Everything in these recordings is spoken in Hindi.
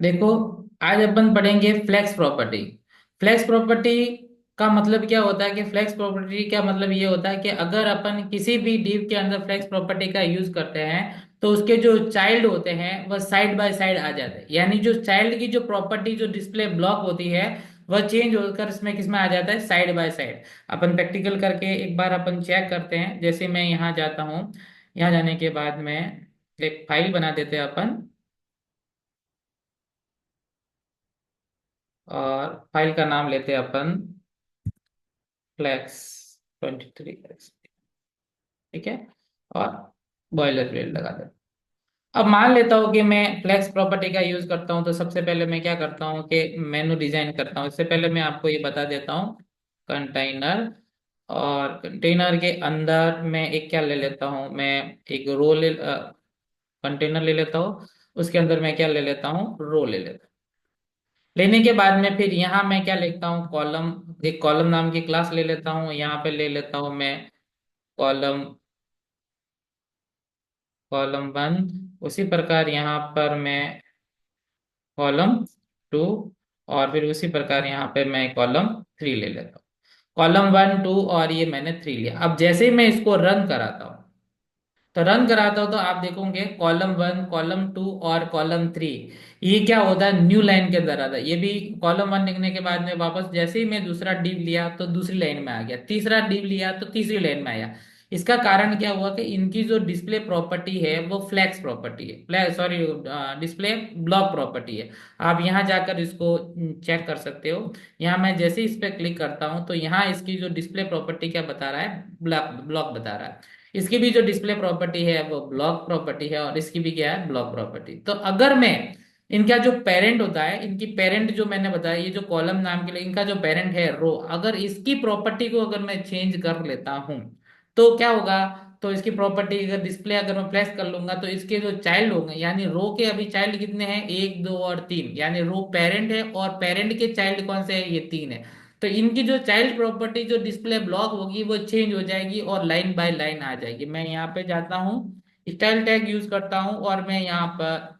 देखो, आज अपन पढ़ेंगे फ्लेक्स प्रॉपर्टी। फ्लेक्स प्रॉपर्टी का मतलब क्या होता है कि फ्लेक्स प्रॉपर्टी का मतलब ये होता है कि अगर अपन किसी भी डिव के अंदर फ्लेक्स प्रॉपर्टी का यूज करते हैं तो उसके जो चाइल्ड होते हैं वह साइड बाय साइड आ जाते हैं। यानी जो चाइल्ड की जो प्रॉपर्टी जो डिस्प्ले ब्लॉक होती है वह चेंज होकर इसमें किसमें आ जाता है, side by side. Upon practical करके एक बार अपन चेक करते हैं। जैसे मैं यहाँ जाता हूँ, यहाँ जाने के बाद में एक फाइल बना देते हैं अपन, और फाइल का नाम लेते हैं अपन फ्लैक्स 23x। ठीक है, और बॉयलर प्लेट लगा देते हैं। अब मान लेता हूँ कि मैं फ्लैक्स प्रॉपर्टी का यूज करता हूँ, तो सबसे पहले मैं क्या करता हूँ कि मेनू डिजाइन करता हूँ। इससे पहले मैं आपको ये बता देता हूँ कंटेनर, और कंटेनर के अंदर मैं एक क्या ले लेता हूँ, मैं एक रो ले कंटेनर ले लेता हूँ। उसके अंदर मैं क्या ले लेता हूँ, रो ले लेता हूँ। लेने के बाद में फिर यहाँ मैं क्या लिखता हूँ, कॉलम। एक कॉलम नाम की क्लास ले लेता हूँ, यहाँ पे ले लेता हूँ मैं कॉलम, कॉलम वन। उसी प्रकार यहाँ पर मैं कॉलम टू, और फिर उसी प्रकार यहाँ पे मैं कॉलम थ्री ले लेता हूँ। कॉलम वन टू और ये मैंने थ्री लिया। अब जैसे ही मैं इसको रन कराता हूँ, तो रन कराता हूं तो आप देखोगे कॉलम वन, कॉलम टू और कॉलम थ्री, ये क्या होता है, न्यू लाइन के अंदर आता है। ये भी कॉलम वन लिखने के बाद में वापस जैसे ही मैं दूसरा डिव लिया तो दूसरी लाइन में आ गया, तीसरा डिव लिया तो तीसरी लाइन में आया। इसका कारण क्या हुआ कि इनकी जो डिस्प्ले प्रॉपर्टी है वो फ्लैक्स प्रॉपर्टी है, flex sorry, display block property है। आप यहाँ जाकर इसको चेक कर सकते हो। यहाँ मैं जैसे ही इस पर क्लिक करता हूँ तो यहाँ इसकी जो डिस्प्ले प्रॉपर्टी क्या बता रहा है, ब्लॉक ब्लॉक बता रहा है। इसकी भी जो डिस्प्ले प्रॉपर्टी है वो ब्लॉक प्रॉपर्टी है, और इसकी भी क्या है, ब्लॉक प्रॉपर्टी। तो अगर मैं इनका जो पेरेंट होता है, इनकी पेरेंट जो मैंने बताया, ये जो कॉलम नाम के लिए इनका जो पेरेंट है रो, अगर इसकी प्रॉपर्टी को अगर मैं चेंज कर लेता हूं तो क्या होगा, तो इसकी प्रॉपर्टी अगर डिस्प्ले अगर मैं प्लेस कर लूंगा तो इसके जो चाइल्ड होंगे, यानी रो के अभी चाइल्ड कितने हैं, एक दो और तीन, यानी रो पेरेंट है और पेरेंट के चाइल्ड कौन से है, ये तीन है। तो इनकी जो चाइल्ड प्रॉपर्टी जो डिस्प्ले ब्लॉक होगी वो चेंज हो जाएगी और लाइन बाय लाइन आ जाएगी। मैं यहाँ पे जाता हूँ, स्टाइल टैग यूज करता हूँ, और मैं यहाँ पर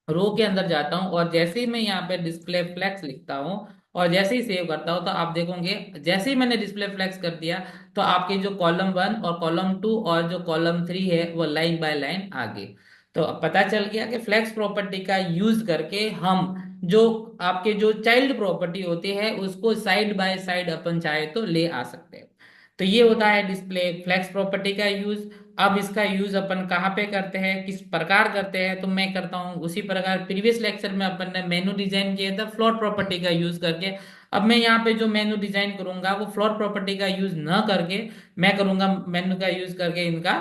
रो के अंदर जाता हूँ, और जैसे ही मैं यहाँ पे डिस्प्ले फ्लेक्स लिखता हूँ और जैसे ही सेव करता हूँ तो आप देखोगे जैसे ही मैंने डिस्प्ले फ्लेक्स कर दिया तो आपके जो कॉलम वन और कॉलम टू और जो कॉलम थ्री है वो लाइन बाय लाइन आ गई। तो अब पता चल गया कि फ्लेक्स प्रॉपर्टी का यूज करके हम जो आपके जो चाइल्ड प्रॉपर्टी होती है उसको साइड बाय साइड अपन चाहे तो ले आ सकते हैं। तो ये होता है डिस्प्ले फ्लेक्स प्रॉपर्टी का यूज। अब इसका यूज अपन कहाँ पे करते हैं, किस प्रकार करते हैं, तो मैं करता हूँ उसी प्रकार प्रीवियस लेक्चर में अपन ने मेनू डिजाइन किया था फ्लोट प्रॉपर्टी का यूज करके। अब मैं यहाँ पे जो मेनू डिजाइन करूंगा वो फ्लोट प्रॉपर्टी का यूज न करके मैं करूंगा मेनू का यूज करके, इनका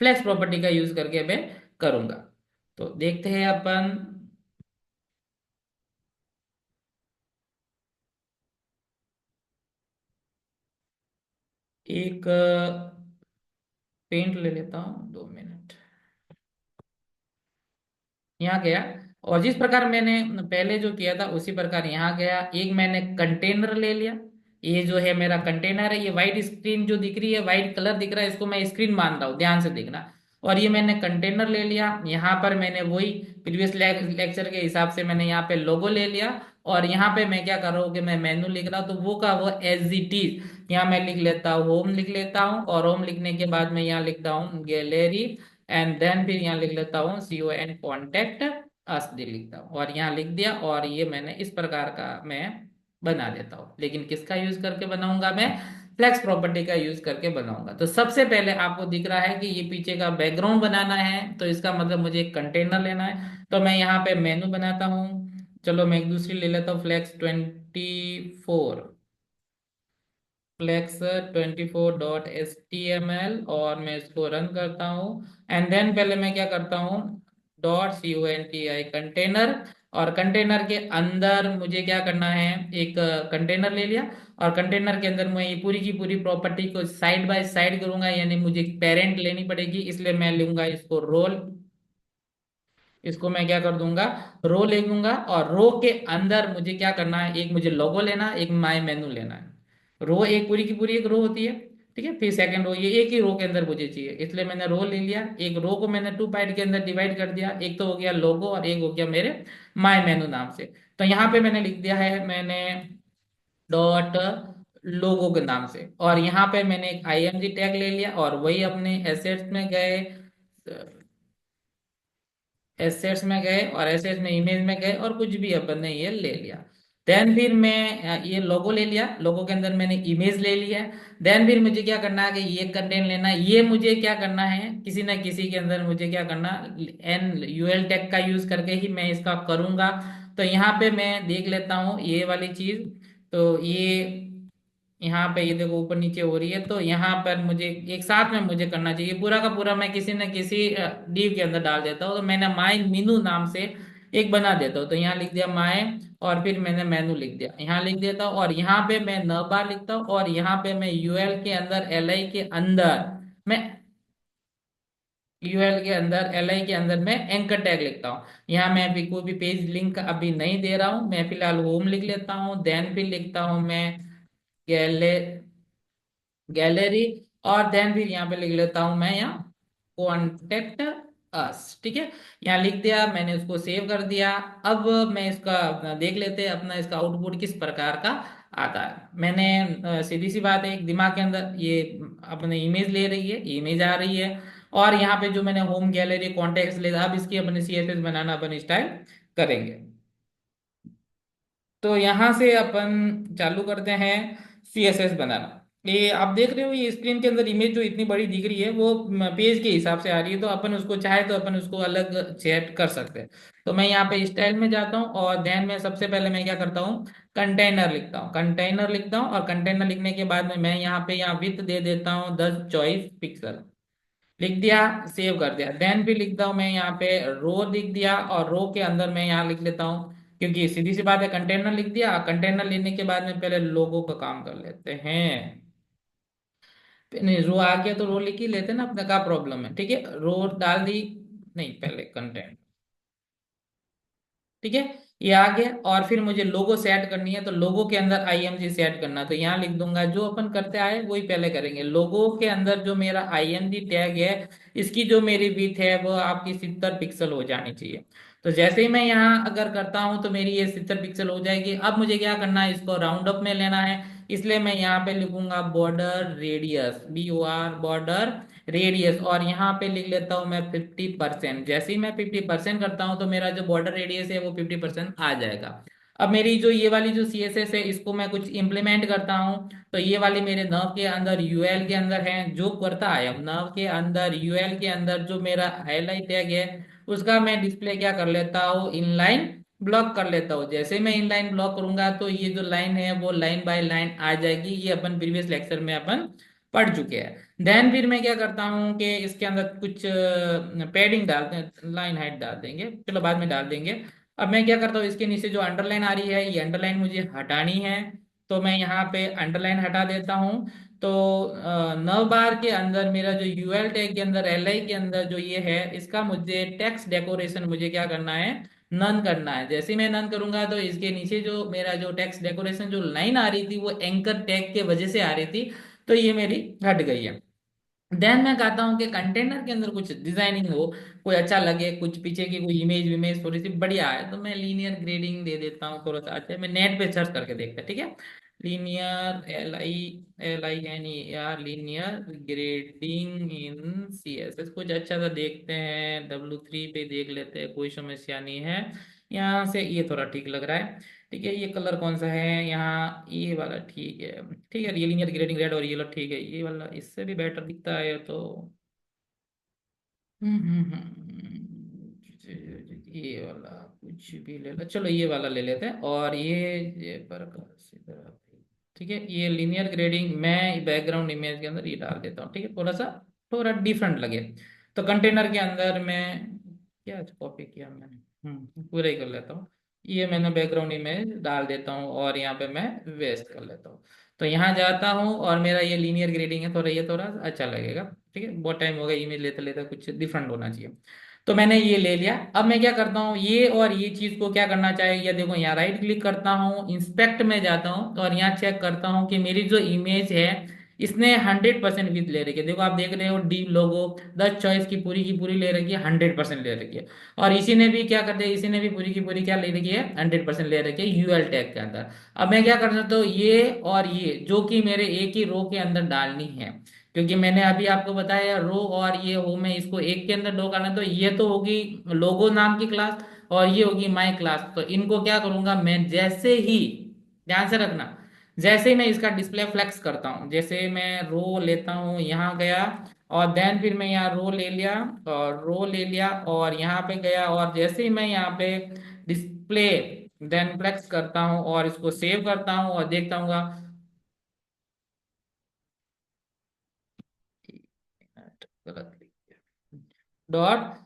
फ्लेक्स प्रॉपर्टी का यूज करके मैं करूंगा। तो देखते हैं अपन, एक पेंट ले लेता हूँ, 2 मिनट। यहाँ गया, और जिस प्रकार मैंने पहले जो किया था उसी प्रकार यहाँ गया, एक मैंने कंटेनर ले लिया। ये जो है मेरा कंटेनर है, ये वाइट स्क्रीन जो दिख रही है, वाइट कलर दिख रहा है, इसको मैं स्क्रीन मान रहा हूँ, ध्यान से देखना। और ये मैंने कंटेनर ले लिया, यहाँ पर मैंने वही प्रीवियस लेक्चर के हिसाब से मैंने यहाँ पे लोगो ले लिया। और यहाँ पे मैं क्या कर रहा हूँ कि मैं मेनू लिख रहा हूँ, तो वो का वो एज इट इज यहाँ मैं लिख लेता हूँ, होम लिख लेता हूँ, और होम लिखने के बाद मैं यहाँ लिखता हूँ गैलरी, एंड देन फिर यहाँ लिख लेता हूँ CON कॉन्टेक्ट अस दे लिखता हूँ, और यहाँ लिख दिया। और ये मैंने इस प्रकार का मैं बना देता हूँ, लेकिन किसका यूज करके बनाऊंगा, मैं फ्लेक्स प्रॉपर्टी का यूज करके बनाऊंगा। तो सबसे पहले आपको दिख रहा है कि ये पीछे का बैकग्राउंड बनाना है, तो इसका मतलब मुझे एक कंटेनर लेना है। तो मैं यहाँ पे मेनू बनाता हूँ। चलो मैं एक दूसरी ले लेता हूँ, फ्लेक्स 24, flex24.html, और मैं इसको रन करता हूँ। एंड देन पहले मैं क्या करता हूँ, .conti कंटेनर, और कंटेनर के अंदर मुझे क्या करना है, एक कंटेनर ले लिया, और कंटेनर के अंदर मैं ये पूरी की पूरी प्रॉपर्टी को साइड बाय साइड करूंगा, यानी मुझे पेरेंट लेनी पड़ेगी, इसलिए मैं लूंगा इसको रोल। इसको मैं क्या कर दूंगा, रो ले लूंगा, और रो के अंदर मुझे क्या करना है, एक मुझे लोगो लेना है, एक माई मेनू लेना है। रो एक पूरी की पूरी एक रो होती है, ठीक है, फिर सेकंड रो, ये एक ही रो के अंदर मुझे चाहिए, इसलिए मैंने रो ले लिया। एक रो को मैंने टू पार्ट के अंदर डिवाइड कर दिया, एक तो हो गया लोगो और एक हो गया मेरे माय मेनू नाम से। तो यहाँ पे मैंने लिख दिया है मैंने डॉट लोगो के नाम से, और यहाँ पे मैंने एक आईएमजी टैग ले लिया, और वही अपने एसेट्स में गए, एसेट्स में गए और एसेट्स में इमेज में गए और कुछ भी अपन ने ये ले लिया। देन फिर मैं ये लोगो ले लिया, लोगो के अंदर मैंने इमेज ले लिया। देन फिर मुझे क्या करना है कि ये कंटेंट लेना है, ये मुझे क्या करना है, किसी ना किसी के अंदर मुझे क्या करना, एन यूएल टैग का यूज करके ही मैं इसका करूंगा। तो यहाँ पे मैं देख लेता हूँ ये वाली चीज। तो ये यहाँ पे ये देखो ऊपर नीचे हो रही है, तो यहाँ पर मुझे एक साथ में मुझे करना चाहिए पूरा का पूरा, मैं किसी न किसी डिव के अंदर डाल देता हूँ। तो मैंने माय मीनू नाम से एक बना देता हूँ, तो यहाँ लिख दिया माय, और फिर मैंने मेनू लिख दिया, यहाँ लिख देता हूँ, और यहाँ पे मैं न बार लिखता हूँ, और यहाँ पे मैं यूएल के अंदर एल आई के अंदर मैं यूएल के अंदर एल आई के अंदर मैं एंकर टैग लिखता हूँ। यहाँ मैं अभी कोई भी पेज लिंक अभी नहीं दे रहा हूँ, मैं फिलहाल होम लिख लेता हूँ। देन फिर लिखता हूँ मैं गैले गैलरी, और देन फिर यहाँ पे लिख लेता हूं मैं यहाँ कॉन्टेक्ट अस। ठीक है, यहाँ लिख दिया मैंने, उसको सेव कर दिया। अब मैं इसका अपना देख लेते हैं अपना इसका आउटपुट किस प्रकार का आता है। मैंने सीधी सी बात है, एक दिमाग के अंदर ये अपने इमेज ले रही है, इमेज आ रही है, और यहाँ पे जो मैंने होम गैलरी कॉन्टेक्ट ले, अब इसकी अपने सीएसएस बनाना अपन स्टाइल करेंगे। तो यहाँ से अपन चालू करते हैं सीएसएस बनाना। ये आप देख रहे हो, ये स्क्रीन के अंदर इमेज जो इतनी बड़ी दिख रही है वो पेज के हिसाब से आ रही है, तो अपन उसको चाहे तो अपन उसको अलग सेट कर सकते हैं। तो मैं यहाँ पे स्टाइल में जाता हूँ, और ध्यान में सबसे पहले मैं क्या करता हूँ, कंटेनर लिखता हूँ, कंटेनर लिखता हूँ, और कंटेनर लिखने के बाद में मैं यहाँ पे यहाँ विड्थ दे देता हूँ 10 24 पिक्सल, लिख दिया, सेव कर दिया। देन भी लिखता हूँ मैं यहाँ पे रो लिख दिया, और रो के अंदर मैं यहाँ लिख लेता हूँ, क्योंकि सीधी सी बात है कंटेनर लिख दिया, कंटेनर लेने के बाद में पहले लोगों का काम कर लेते हैं। नहीं, रो आ गया तो रो लिख ही लेते हैं ना, अपना क्या प्रॉब्लम है। ठीक है, रो डाल दी, नहीं पहले कंटेंट, ठीक है, ये आ गया। और फिर मुझे लोगो सेट करनी है, तो लोगो के अंदर आईएमजी सेट करना, तो यहाँ लिख दूंगा जो अपन करते आए वही पहले करेंगे। लोगो के अंदर जो मेरा आईएमजी टैग है, इसकी जो मेरी विड्थ है वो आपकी 70 पिक्सल हो जानी चाहिए। तो जैसे ही मैं यहाँ अगर करता हूँ तो मेरी ये 70 पिक्सल हो जाएगी। अब मुझे क्या करना है, इसको राउंड अप में लेना है, इसलिए मैं यहाँ पे लिखूंगा border radius, BOR border radius, और यहाँ पे लिख लेता हूँ मैं 50%। जैसे ही मैं 50% करता हूँ तो मेरा जो बॉर्डर रेडियस है वो 50% आ जाएगा। अब मेरी जो ये वाली जो CSS है, इसको मैं कुछ इंप्लीमेंट करता हूँ, तो ये वाली मेरे नव के अंदर यूएल के अंदर है, जो करता है अब नव के अंदर यूएल के अंदर जो मेरा हाईलाइट टैग है, उसका मैं डिस्प्ले क्या कर लेता हूँ, इनलाइन ब्लॉक कर लेता हूँ। जैसे मैं इनलाइन ब्लॉक करूंगा तो ये जो लाइन है वो लाइन बाय लाइन आ जाएगी, ये अपन प्रीवियस लेक्चर में अपन पढ़ चुके हैं। देन फिर मैं क्या करता हूँ कि इसके अंदर कुछ पैडिंग डालते हैं, लाइन हाइट डाल देंगे, चलो बाद में डाल देंगे। अब मैं क्या करता हूँ, इसके नीचे जो अंडरलाइन आ रही है, ये अंडरलाइन मुझे हटानी है, तो मैं यहाँ पे अंडरलाइन हटा देता हूँ। तो नव बार के अंदर मेरा जो यूएल टैग के अंदर LI के अंदर जो ये है, इसका मुझे टेक्स्ट डेकोरेशन मुझे क्या करना है, नन करना है। जैसे ही मैं नन करूंगा तो इसके नीचे जो मेरा जो टेक्स्ट डेकोरेशन जो लाइन आ रही थी वो एंकर टैग के वजह से आ रही थी, तो ये मेरी हट गई है। देन मैं कहता हूँ कि कंटेनर के अंदर कुछ डिजाइनिंग हो, कोई अच्छा लगे, कुछ पीछे की कोई इमेज विमेज थोड़ी सी बढ़िया है, तो मैं लीनियर ग्रेडिंग दे देता हूँ थोड़ा सा अच्छा। मैं नेट पे सर्च करके देखता, ठीक है, लीनियर LINER लीनियर ग्रेडिंग इन CSS, कुछ अच्छा सा देखते हैं, W3 पे देख लेते हैं, कोई समस्या नहीं है। यहाँ से ये थोड़ा ठीक लग रहा है, ठीक है। ये कलर कौन सा है यहाँ, ये वाला ठीक है, ठीक है, ये लीनियर ग्रेडिंग रेड और येलो ठीक है, ये वाला इससे भी बेटर दिखता है तो ये वाला कुछ भी ले लो, चलो ये वाला ले लेते हैं। और ये पर ठीक है, ये लीनियर ग्रेडिंग मैं बैकग्राउंड इमेज के अंदर ये डाल देता हूँ, ठीक है, थोड़ा सा थोड़ा डिफरेंट लगे। तो कंटेनर के अंदर मैं क्या कॉपी किया मैंने, पूरा ही कर लेता हूँ। ये मैंने बैकग्राउंड इमेज डाल देता हूँ, और यहाँ पे मैं वेस्ट कर लेता हूँ। तो यहाँ जाता हूँ, और मेरा ये लीनियर ग्रेडिंग है, थोड़ा ये थोड़ा अच्छा लगेगा, ठीक है, बहुत टाइम हो गया इमेज लेते लेते, कुछ डिफरेंट होना चाहिए। तो मैंने ये ले लिया। अब मैं क्या करता हूँ, ये और ये चीज को क्या करना चाहिए, ये देखो यहाँ राइट क्लिक करता हूँ, इंस्पेक्ट में जाता हूँ, और यहाँ चेक करता हूँ कि मेरी जो इमेज है इसने 100% विथ ले रखी है, देखो आप देख रहे हो डी लोगो 10 चॉइस की पूरी ले रखी है, 100% ले रखी है। और इसी ने भी क्या कर दिया, इसी ने भी पूरी की पूरी क्या ले रखी है, 100% ले रखी है यूएल टैग के अंदर। अब मैं क्या कर सकता हूँ, ये और ये जो कि मेरे एक ही रो के अंदर डालनी है, क्योंकि मैंने अभी आपको बताया रो और ये हो मैं इसको एक के अंदर दो करना, तो ये तो होगी लोगो नाम की क्लास और ये होगी माई क्लास। तो इनको क्या करूंगा मैं, जैसे ही, ध्यान से रखना, जैसे ही मैं इसका डिस्प्ले फ्लेक्स करता हूँ, जैसे मैं रो लेता हूँ यहाँ गया, और देन फिर मैं यहाँ रो ले लिया, और रो ले लिया और यहाँ पे गया, और जैसे ही मैं यहाँ पे डिस्प्ले देन फ्लेक्स करता हूँ और इसको सेव करता हूँ और देखता हूँ गलत डॉट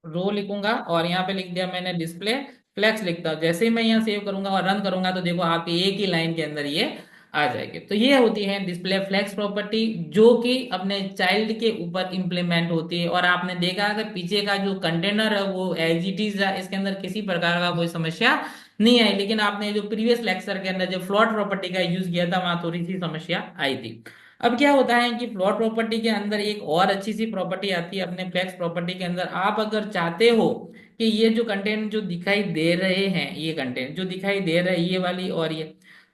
रो लिखूंगा और यहाँ पे लिख दिया मैंने डिस्प्ले फ्लेक्स लिखता हूँ, जैसे ही मैं यहाँ सेव करूंगा और रन करूंगा तो देखो आपकी एक ही लाइन के अंदर ये आ जाएगी। तो ये होती है डिस्प्ले फ्लेक्स प्रॉपर्टी, जो कि अपने चाइल्ड के ऊपर इंप्लीमेंट होती है। और आपने देखा कि पीछे का जो कंटेनर है वो एज इट इज है, इसके अंदर किसी प्रकार का कोई समस्या नहीं आई, लेकिन आपने जो प्रीवियस लेक्चर के अंदर जो फ्लोट प्रॉपर्टी का यूज किया था वहां थोड़ी सी समस्या आई थी। अब क्या होता है कि फ्लोट प्रॉपर्टी के अंदर एक और अच्छी सी प्रॉपर्टी आती है अपने फ्लेक्स प्रॉपर्टी के अंदर। आप अगर चाहते हो कि ये जो कंटेंट जो दिखाई दे रहे हैं, ये कंटेंट जो दिखाई दे रहे हैं ये वाली और ये,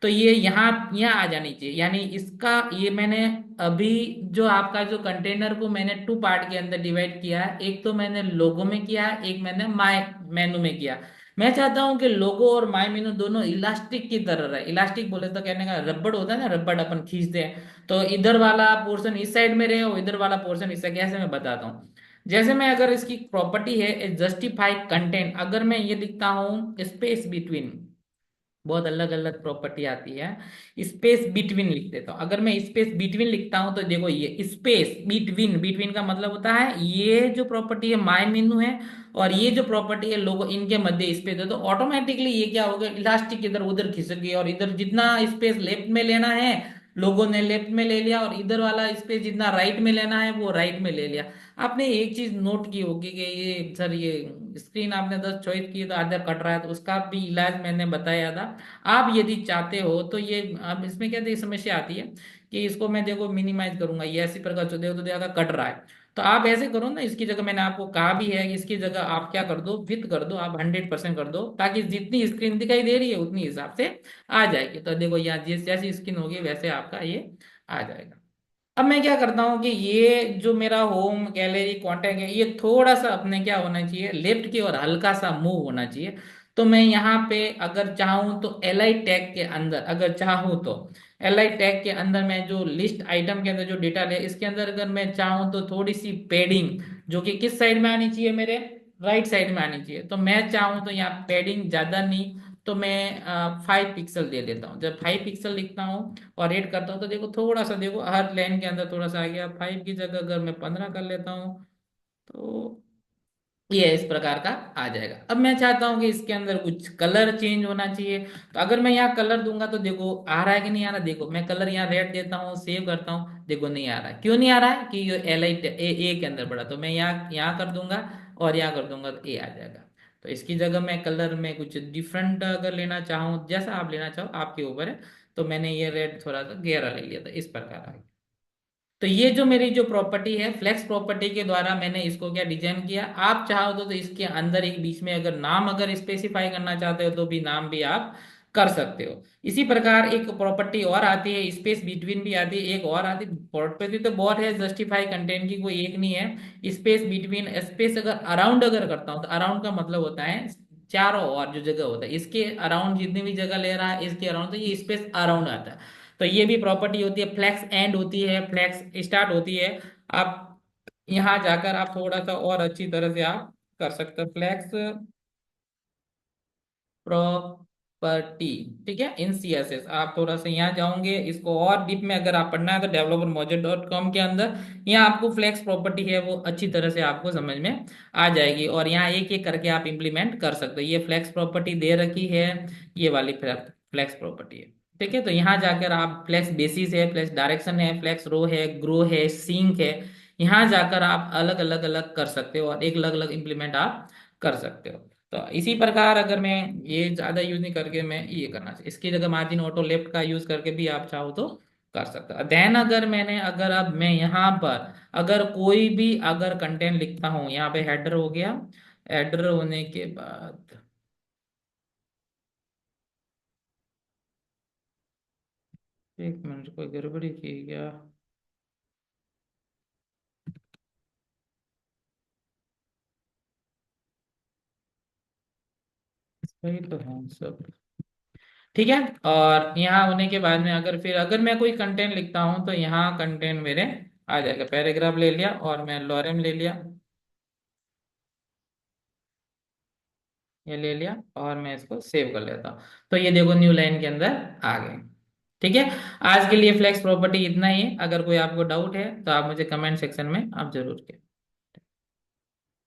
तो ये यहाँ यहाँ आ जानी चाहिए, यानी इसका ये मैंने अभी जो आपका जो कंटेनर को मैंने टू पार्ट के अंदर डिवाइड किया है, एक तो मैंने लोगो में किया है, एक मैंने माय मेनू में किया। मैं चाहता हूं कि लोगो और माय मेनू दोनों इलास्टिक की तरह रहे। इलास्टिक बोले तो कहने का रबड़ होता है ना, रबड़ अपन खींचते हैं, तो इधर वाला पोर्शन इस साइड में रहे और इधर वाला पोर्शन इस साइड, कैसे मैं बताता हूँ। जैसे मैं अगर इसकी प्रॉपर्टी है जस्टिफाई कंटेंट, अगर मैं ये लिखता हूँ स्पेस बिटवीन, बहुत अलग अलग प्रॉपर्टी आती है, स्पेस बिटवीन लिख देता हूँ। अगर मैं स्पेस बिटवीन लिखता हूं तो देखो ये स्पेस बिटवीन, बिटवीन का मतलब होता है ये जो प्रॉपर्टी है माय मेनू है और ये जो प्रॉपर्टी है लोगो, इनके मध्य स्पेस है, तो ऑटोमेटिकली ये क्या होगा, इलास्टिक इधर उधर खिसक गई और इधर जितना स्पेस लेफ्ट में लेना है लोगों ने लेफ्ट में ले लिया, और इधर वाला स्पेस जितना राइट में लेना है वो राइट में ले लिया। आपने एक चीज नोट की होगी कि ये सर ये स्क्रीन आपने 10 चॉइस की तो आधा कट रहा है, तो उसका भी इलाज मैंने बताया था। आप यदि चाहते हो तो ये, अब इसमें क्या देखिए समस्या आती है कि इसको मैं देखो मिनिमाइज करूंगा, ये ऐसी प्रकार से देखो तो देखा कट रहा है। तो आप ऐसे करो ना, इसकी जगह मैंने आपको कहा भी है कि इसकी जगह आप क्या कर दो, विथ कर दो, आप 100% कर दो, ताकि जितनी स्क्रीन दिखाई दे रही है उतनी हिसाब से आ जाएगी। तो देखो यहाँ जिस जैसी स्क्रीन होगी वैसे आपका ये आ जाएगा। अब मैं क्या करता हूँ कि ये जो मेरा होम गैलरी कॉन्टेक्ट है ये थोड़ा सा अपने क्या होना चाहिए, लेफ्ट की और हल्का सा मूव होना चाहिए। तो मैं यहाँ पे अगर चाहूँ तो एल आई टैग के अंदर, अगर चाहूँ तो एल आई टैग के अंदर मैं जो लिस्ट आइटम के अंदर जो डेटा है इसके अंदर अगर मैं चाहूँ तो थोड़ी सी पेडिंग, जो कि किस साइड में आनी चाहिए, मेरे राइट साइड में आनी चाहिए। तो मैं चाहूँ तो यहाँ पेडिंग ज्यादा नहीं, तो मैं 5 पिक्सल दे देता हूँ। जब 5 पिक्सल लिखता हूँ और रेट करता हूँ तो देखो थोड़ा सा, देखो हर लाइन के अंदर थोड़ा सा आ गया। 5 की जगह अगर मैं 15 कर लेता हूँ तो ये इस प्रकार का आ जाएगा। अब मैं चाहता हूँ कि इसके अंदर कुछ कलर चेंज होना चाहिए, तो अगर मैं यहाँ कलर दूंगा तो देखो आ रहा है कि नहीं आ रहा। देखो मैं कलर यहाँ रेड देता हूँ, सेव करता हूँ, देखो नहीं आ रहा है। क्यों नहीं आ रहा है कि ये एल आई ए के अंदर पड़ा, तो मैं यहाँ यहाँ कर दूंगा और यहाँ कर दूंगा तो ए आ जाएगा। तो इसकी जगह मैं कलर में कुछ डिफरेंट अगर लेना चाहूँ, जैसा आप लेना चाहो आपके ऊपर है, तो मैंने ये रेड थोड़ा सा गहरा ले लिया था, इस प्रकार आ गया। तो ये जो मेरी जो प्रॉपर्टी है फ्लेक्स प्रॉपर्टी के द्वारा मैंने इसको क्या डिजाइन किया। आप चाहो तो इसके अंदर एक बीच में अगर नाम अगर स्पेसिफाई करना चाहते हो तो भी नाम भी आप कर सकते हो। इसी प्रकार एक प्रॉपर्टी और आती है स्पेस बिटवीन भी आती है, एक और आती है प्रॉपर्टी तो बहुत है, जस्टिफाई कंटेंट की कोई एक नहीं है। स्पेस बिटवीन, स्पेस अगर अराउंड अगर करता हूँ तो अराउंड का मतलब होता है चारों और जो जगह होता है इसके अराउंड, जितनी भी जगह ले रहा है इसके अराउंड, तो ये स्पेस अराउंड आता है। तो ये भी प्रॉपर्टी होती है। फ्लैक्स एंड होती है, फ्लैक्स स्टार्ट होती है। आप यहाँ जाकर आप थोड़ा सा और अच्छी तरह से आप कर सकते हो फ्लैक्स प्रॉपर्टी, ठीक है, इन सीएसएस। आप थोड़ा सा यहाँ जाओगे, इसको और डीप में अगर आप पढ़ना है तो डेवलपर मॉडल डॉट कॉम के अंदर यहाँ आपको फ्लैक्स प्रॉपर्टी है वो अच्छी तरह से आपको समझ में आ जाएगी, और यहाँ एक एक करके आप इंप्लीमेंट कर सकते हो। ये फ्लैक्स प्रॉपर्टी दे रखी है, ये वाली फ्लैक्स प्रॉपर्टी है, ठीक है। तो यहाँ जाकर आप फ्लैक्स बेसिस है, फ्लैक्स डायरेक्शन है, फ्लैक्स रो है, ग्रो है, सिंक है, यहाँ जाकर आप अलग अलग अलग कर सकते हो और एक अलग अलग इंप्लीमेंट आप कर सकते हो। तो इसी प्रकार अगर मैं ये ज्यादा यूज नहीं करके मैं ये करना चाहिए, इसकी जगह मार्जिन ऑटो लेफ्ट का यूज करके भी आप चाहो तो कर सकता। देन अगर मैंने, अगर अब मैं यहाँ पर अगर कोई भी अगर कंटेंट लिखता हूँ, यहाँ पे हेडर हो गया। हेडर होने के बाद, एक मिनट, कोई गड़बड़ी की क्या? सही तो है सब। ठीक है। और यहाँ होने के बाद में अगर फिर अगर मैं कोई कंटेंट लिखता हूँ तो यहाँ कंटेंट मेरे आ जाएगा। पैराग्राफ ले लिया और मैं लॉरेम ले लिया, ये ले लिया और मैं इसको सेव कर लेता हूँ। तो ये देखो न्यू लाइन के अंदर आ गए। ठीक है। आज के लिए फ्लेक्स प्रॉपर्टी इतना ही है। अगर कोई आपको डाउट है तो आप मुझे कमेंट सेक्शन में आप जरूर करें।